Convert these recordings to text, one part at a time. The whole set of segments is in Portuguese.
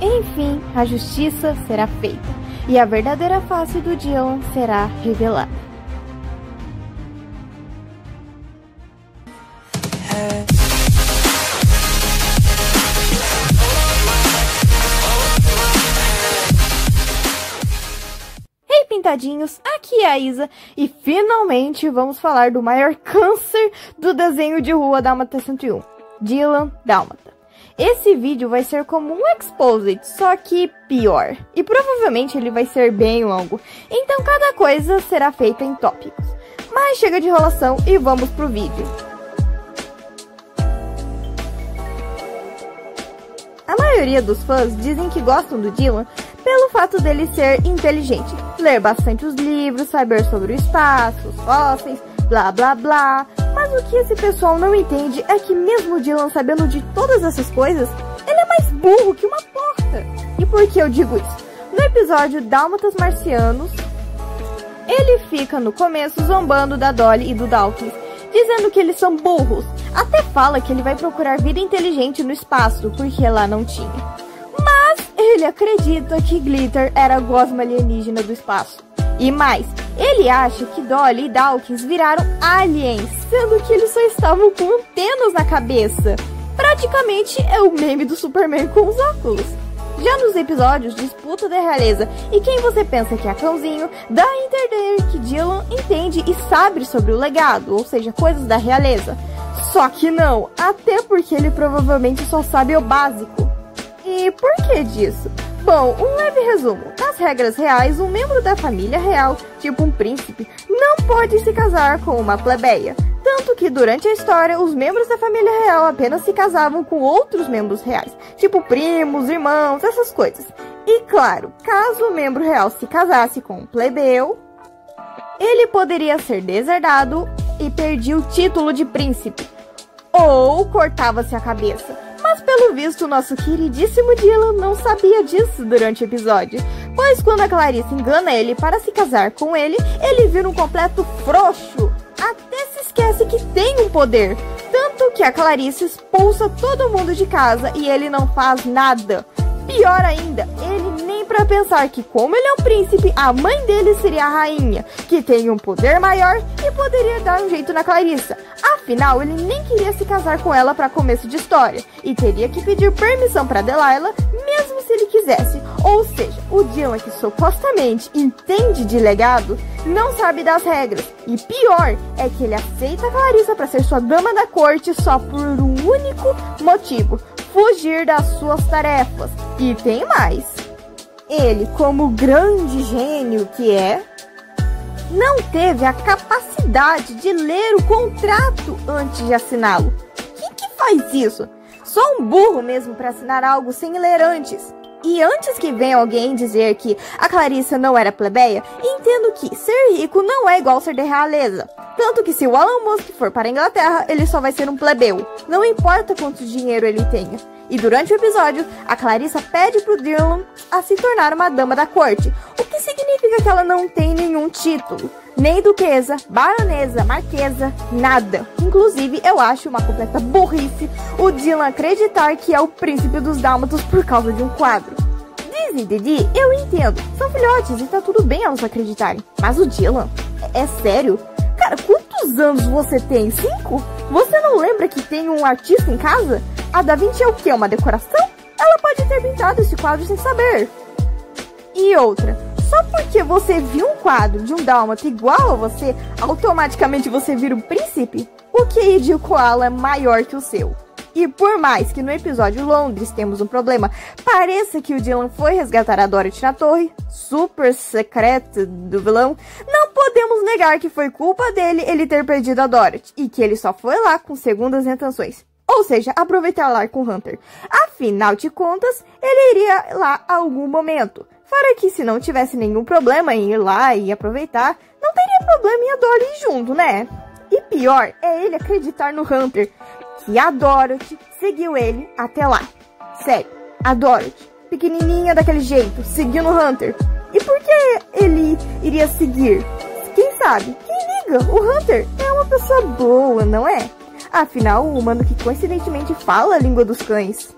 Enfim, a justiça será feita e a verdadeira face do Dylan será revelada. Hey pintadinhos, aqui é a Isa e finalmente vamos falar do maior câncer do desenho de rua Dálmata 101, Dylan Dálmata. Esse vídeo vai ser como um exposed, só que pior. E provavelmente ele vai ser bem longo, então cada coisa será feita em tópicos. Mas chega de enrolação e vamos pro vídeo. A maioria dos fãs dizem que gostam do Dylan pelo fato dele ser inteligente, ler bastante os livros, saber sobre o espaço, os fósseis, blá blá blá. Mas o que esse pessoal não entende é que mesmo o Dylan sabendo de todas essas coisas, ele é mais burro que uma porta. E por que eu digo isso? No episódio Dálmatas Marcianos, ele fica no começo zombando da Dolly e do Dawkins, dizendo que eles são burros. Até fala que ele vai procurar vida inteligente no espaço, porque lá não tinha. Mas ele acredita que Glitter era a gosma alienígena do espaço. E mais, ele acha que Dolly e Dawkins viraram aliens, sendo que eles só estavam com antenas na cabeça. Praticamente é o meme do Superman com os óculos. Já nos episódios Disputa da Realeza e Quem Você Pensa Que é Cãozinho, dá a entender que Dylan entende e sabe sobre o legado, ou seja, coisas da realeza. Só que não, até porque ele provavelmente só sabe o básico. E por que disso? Bom, um leve resumo. Nas regras reais, um membro da família real, tipo um príncipe, não pode se casar com uma plebeia. Tanto que durante a história, os membros da família real apenas se casavam com outros membros reais, tipo primos, irmãos, essas coisas. E claro, caso o membro real se casasse com um plebeu, ele poderia ser deserdado e perdia o título de príncipe. Ou cortava-se a cabeça. Mas pelo visto, nosso queridíssimo Dylan não sabia disso durante o episódio, pois quando a Clarice engana ele para se casar com ele, ele vira um completo frouxo, até se esquece que tem um poder, tanto que a Clarice expulsa todo mundo de casa e ele não faz nada. Pior ainda, ele nem pra pensar que como ele é um príncipe, a mãe dele seria a rainha, que tem um poder maior e poderia dar um jeito na Clarissa. Afinal, ele nem queria se casar com ela para começo de história, e teria que pedir permissão para Delilah, mesmo se ele quisesse. Ou seja, o Dylan, que supostamente entende de legado, não sabe das regras. E pior, é que ele aceita a Clarissa para ser sua dama da corte só por um único motivo: fugir das suas tarefas. E tem mais. Ele, como grande gênio que é, não teve a capacidade de ler o contrato antes de assiná-lo. Quem que faz isso? Só um burro mesmo para assinar algo sem ler antes. E antes que venha alguém dizer que a Clarissa não era plebeia, entendo que ser rico não é igual ser de realeza. Tanto que se o Elon Musk for para a Inglaterra, ele só vai ser um plebeu. Não importa quanto dinheiro ele tenha. E durante o episódio, a Clarissa pede pro Dylan a se tornar uma dama da corte, o que significa que ela não tem nenhum título. Nem duquesa, baronesa, marquesa, nada. Inclusive, eu acho uma completa burrice o Dylan acreditar que é o príncipe dos dálmatas por causa de um quadro. Diz e Didi, eu entendo, são filhotes e tá tudo bem elas acreditarem. Mas o Dylan? É sério? Cara, quantos anos você tem? 5? Você não lembra que tem um artista em casa? A Da Vinci é o quê? Uma decoração? Ela pode ter pintado esse quadro sem saber. E outra, só porque você viu um quadro de um dálmata igual a você, automaticamente você vira um príncipe? O QI de Koala é maior que o seu. E por mais que no episódio Londres temos um problema, pareça que o Dylan foi resgatar a Dorothy na torre, super secreta do vilão, não podemos negar que foi culpa dele ele ter perdido a Dorothy, e que ele só foi lá com segundas intenções. Ou seja, aproveitar lá com Hunter. Afinal de contas, ele iria lá a algum momento. Fora que se não tivesse nenhum problema em ir lá e aproveitar, não teria problema em a Dorothy ir junto, né? E pior é ele acreditar no Hunter, que a Dorothy seguiu ele até lá. Sério, a Dorothy, pequenininha daquele jeito, seguiu no Hunter. E por que ele iria seguir? Quem sabe? Quem liga? O Hunter é uma pessoa boa, não é? Afinal, um humano que coincidentemente fala a língua dos cães.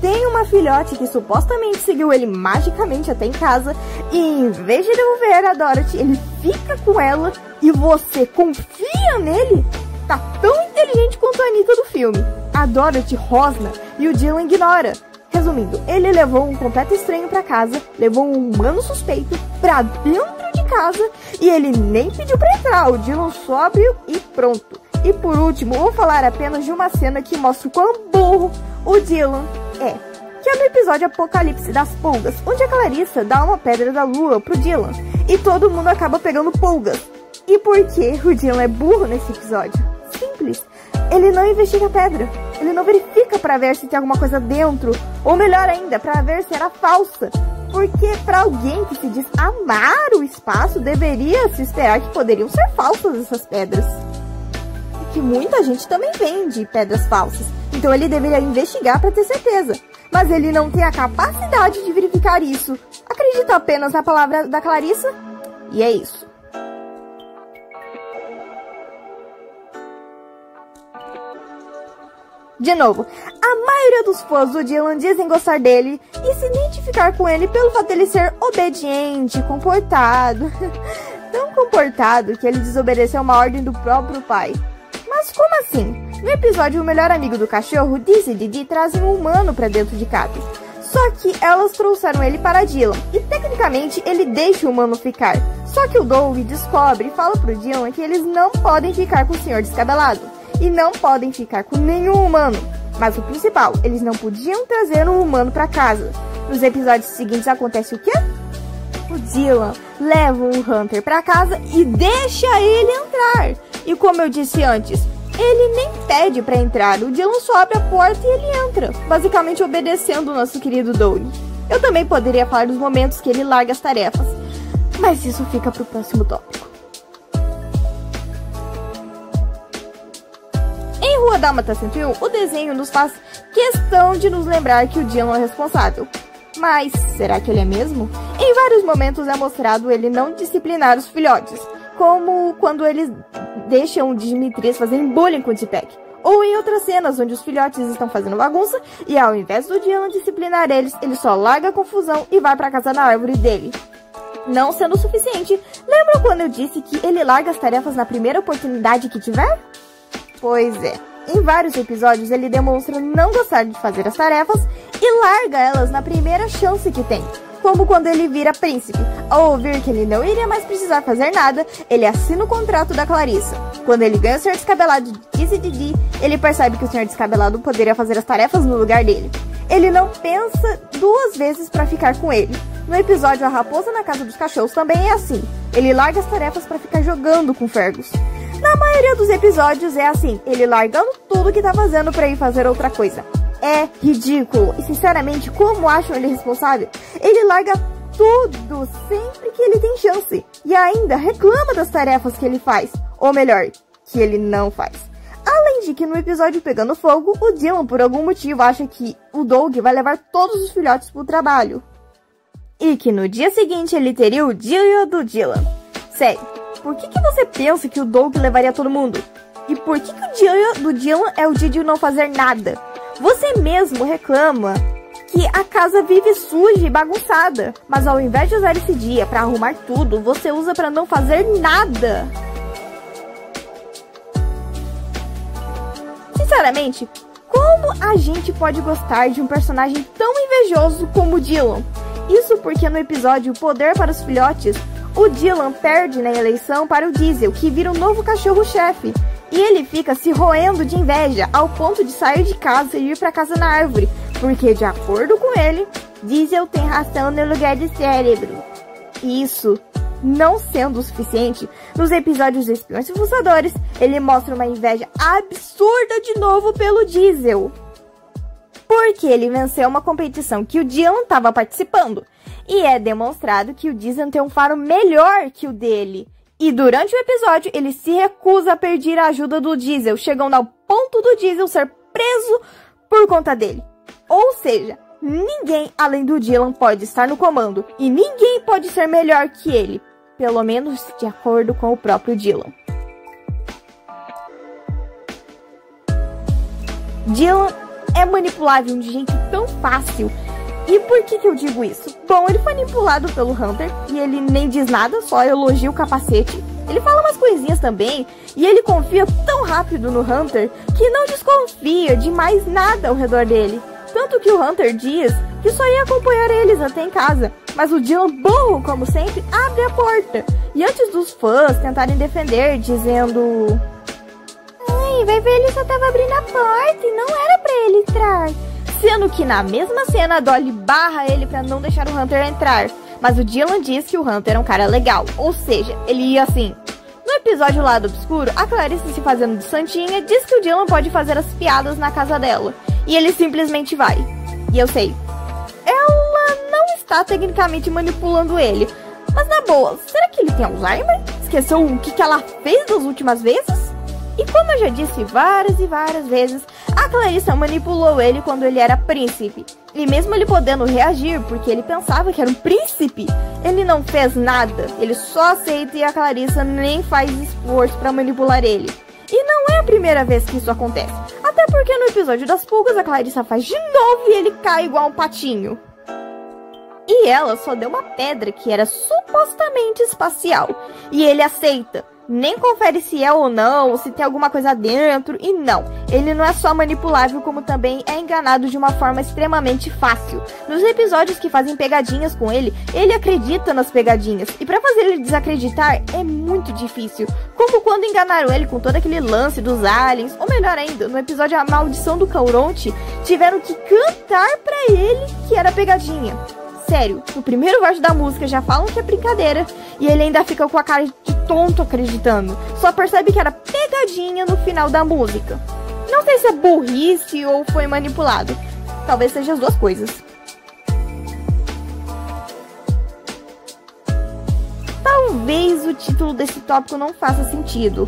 tem uma filhote que supostamente seguiu ele magicamente até em casa e em vez de devolver a Dorothy, ele fica com ela e você confia nele? Tá tão inteligente quanto a Anitta do filme. A Dorothy rosna e o Dylan ignora. Resumindo, ele levou um completo estranho pra casa, levou um humano suspeito pra dentro de casa e ele nem pediu pra entrar, o Dylan sóbrio e pronto. E por último, vou falar apenas de uma cena que mostra o quão burro o Dylan é. Que é no episódio Apocalipse das Pulgas, onde a Clarissa dá uma pedra da lua pro Dylan e todo mundo acaba pegando pulgas. E por que o Dylan é burro nesse episódio? Simples. Ele não investiga a pedra. Ele não verifica para ver se tem alguma coisa dentro. Ou melhor ainda, para ver se era falsa. Porque para alguém que se diz amar o espaço, deveria se esperar que poderiam ser falsas essas pedras. E que muita gente também vende pedras falsas. Então ele deveria investigar para ter certeza. Mas ele não tem a capacidade de verificar isso. Acredita apenas na palavra da Clarissa? E é isso. De novo, a maioria dos fãs do Dylan dizem gostar dele e se identificar com ele pelo fato dele ser obediente, comportado. Tão comportado que ele desobedeceu uma ordem do próprio pai. Mas como assim? No episódio O Melhor Amigo do Cachorro, Dizzy e Didi trazem um humano pra dentro de casa. Só que elas trouxeram ele para Dylan e tecnicamente ele deixa o humano ficar. Só que o Doug descobre e fala pro Dylan que eles não podem ficar com o senhor descabelado. E não podem ficar com nenhum humano. Mas o principal, eles não podiam trazer um humano pra casa. Nos episódios seguintes acontece o quê? O Dylan leva um Hunter pra casa e deixa ele entrar. E como eu disse antes, ele nem pede pra entrar. O Dylan só abre a porta e ele entra, basicamente obedecendo o nosso querido Doug. Eu também poderia falar dos momentos que ele larga as tarefas, mas isso fica pro próximo tópico. Em Rua Dálmata 101, o desenho nos faz questão de nos lembrar que o Dylan é responsável. Mas será que ele é mesmo? Em vários momentos é mostrado ele não disciplinar os filhotes, como quando eles deixam o Dimitris fazerem bullying com o T-Pack. Ou em outras cenas onde os filhotes estão fazendo bagunça e ao invés do Dylan disciplinar eles, ele só larga a confusão e vai pra casa na árvore dele. Não sendo o suficiente, lembra quando eu disse que ele larga as tarefas na primeira oportunidade que tiver? Pois é, em vários episódios ele demonstra não gostar de fazer as tarefas e larga elas na primeira chance que tem. Como quando ele vira príncipe. Ao ouvir que ele não iria mais precisar fazer nada, ele assina o contrato da Clarissa. Quando ele ganha o Sr. Descabelado de Dizzy e Didi, ele percebe que o Sr. Descabelado poderia fazer as tarefas no lugar dele. Ele não pensa duas vezes para ficar com ele. No episódio A Raposa na Casa dos Cachorros também é assim. Ele larga as tarefas para ficar jogando com Fergus. Na maioria dos episódios é assim, ele largando tudo que tá fazendo pra ir fazer outra coisa. É ridículo. E sinceramente, como acham ele responsável? Ele larga tudo sempre que ele tem chance. E ainda reclama das tarefas que ele faz. Ou melhor, que ele não faz. Além de que no episódio Pegando Fogo, o Dylan por algum motivo acha que o Doug vai levar todos os filhotes pro trabalho. E que no dia seguinte ele teria o dia do Dylan. Sério. Por que você pensa que o Doug levaria todo mundo? E por que o dia do Dylan é o dia de não fazer nada? Você mesmo reclama que a casa vive suja e bagunçada. Mas ao invés de usar esse dia para arrumar tudo, você usa para não fazer nada. Sinceramente, como a gente pode gostar de um personagem tão invejoso como o Dylan? Isso porque no episódio Poder para os Filhotes, o Dylan perde na eleição para o Diesel, que vira um novo cachorro-chefe. E ele fica se roendo de inveja, ao ponto de sair de casa e ir para casa na árvore. Porque, de acordo com ele, Diesel tem ração no lugar de cérebro. Isso não sendo o suficiente, nos episódios Espiões e Fuçadores, ele mostra uma inveja absurda de novo pelo Diesel. Porque ele venceu uma competição que o Dylan estava participando. E é demonstrado que o Diesel tem um faro melhor que o dele. E durante o episódio, ele se recusa a pedir a ajuda do Diesel, chegando ao ponto do Diesel ser preso por conta dele. Ou seja, ninguém além do Dylan pode estar no comando. E ninguém pode ser melhor que ele. Pelo menos de acordo com o próprio Dylan. Dylan é manipulável de jeito tão fácil. E por que eu digo isso? Bom, ele foi manipulado pelo Hunter e ele nem diz nada, só elogia o capacete. Ele fala umas coisinhas também e ele confia tão rápido no Hunter que não desconfia de mais nada ao redor dele. Tanto que o Hunter diz que só ia acompanhar eles até em casa. Mas o Dylan, burro como sempre, abre a porta. E antes dos fãs tentarem defender, dizendo... Ai, vai ver, ele só tava abrindo a porta e não era pra ele entrar. Sendo que na mesma cena a Dolly barra ele pra não deixar o Hunter entrar. Mas o Dylan diz que o Hunter é um cara legal, ou seja, ele ia assim. No episódio Lado Obscuro, a Clarissa se fazendo de santinha diz que o Dylan pode fazer as piadas na casa dela. E ele simplesmente vai. E eu sei, ela não está tecnicamente manipulando ele. Mas na boa, será que ele tem Alzheimer? Esqueceu o que ela fez das últimas vezes? E como eu já disse várias e várias vezes, a Clarissa manipulou ele quando ele era príncipe. E mesmo ele podendo reagir porque ele pensava que era um príncipe, ele não fez nada. Ele só aceita e a Clarissa nem faz esforço para manipular ele. E não é a primeira vez que isso acontece. Até porque no episódio das pulgas a Clarissa faz de novo e ele cai igual um patinho. E ela só deu uma pedra que era supostamente espacial. E ele aceita. Nem confere se é ou não, se tem alguma coisa dentro, e não. Ele não é só manipulável, como também é enganado de uma forma extremamente fácil. Nos episódios que fazem pegadinhas com ele, ele acredita nas pegadinhas. E pra fazer ele desacreditar é muito difícil. Como quando enganaram ele com todo aquele lance dos aliens, ou melhor ainda, no episódio A Maldição do Cauronte, tiveram que cantar pra ele que era pegadinha. Sério, no primeiro verso da música já falam que é brincadeira e ele ainda fica com a cara de tonto acreditando. Só percebe que era pegadinha no final da música. Não sei se é burrice ou foi manipulado. Talvez seja as duas coisas. Talvez o título desse tópico não faça sentido,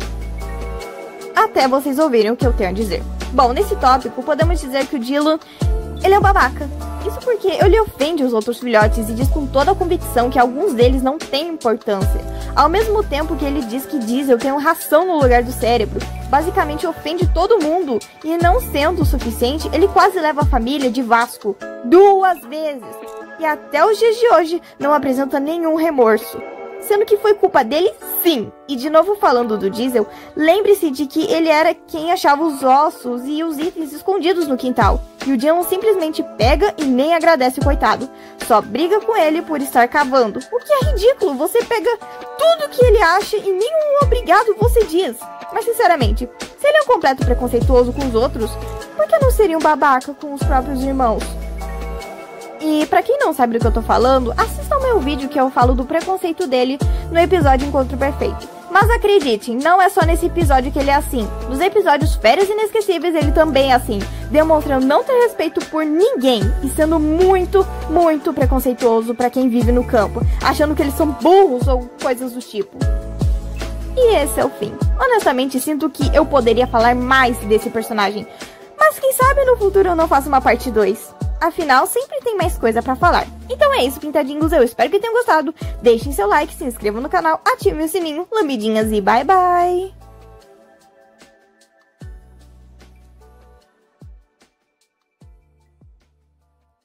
até vocês ouvirem o que eu tenho a dizer. Bom, nesse tópico podemos dizer que o Dylan, ele é um babaca. Isso porque ele ofende os outros filhotes e diz com toda a convicção que alguns deles não têm importância. Ao mesmo tempo que ele diz que Diesel tem uma ração no lugar do cérebro. Basicamente ofende todo mundo e não sendo o suficiente, ele quase leva a família de Vasco 2 vezes. E até os dias de hoje não apresenta nenhum remorso. Sendo que foi culpa dele, sim. E de novo falando do Diesel, lembre-se de que ele era quem achava os ossos e os itens escondidos no quintal. E o Dylan simplesmente pega e nem agradece o coitado. Só briga com ele por estar cavando. O que é ridículo, você pega tudo que ele acha e nenhum obrigado você diz. Mas sinceramente, se ele é um completo preconceituoso com os outros, por que não seria um babaca com os próprios irmãos? E pra quem não sabe do que eu tô falando, assista ao meu vídeo que eu falo do preconceito dele no episódio Encontro Perfeito. Mas acreditem, não é só nesse episódio que ele é assim. Nos episódios Férias Inesquecíveis ele também é assim, demonstrando não ter respeito por ninguém e sendo muito, muito preconceituoso pra quem vive no campo, achando que eles são burros ou coisas do tipo. E esse é o fim. Honestamente, sinto que eu poderia falar mais desse personagem, mas quem sabe no futuro eu não faço uma parte 2. Afinal, sempre tem mais coisa pra falar. Então é isso, pintadinhos. Eu espero que tenham gostado. Deixem seu like, se inscrevam no canal, ativem o sininho, lambidinhas e bye bye!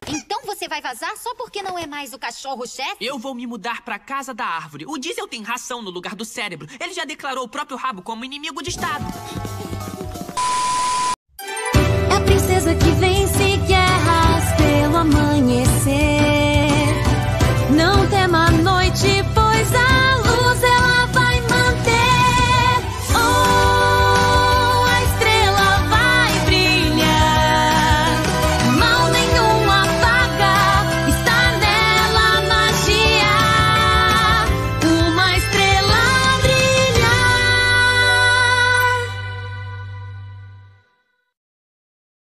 Então você vai vazar só porque não é mais o cachorro-chefe? Eu vou me mudar pra casa da árvore. O Diesel tem ração no lugar do cérebro. Ele já declarou o próprio rabo como inimigo de Estado.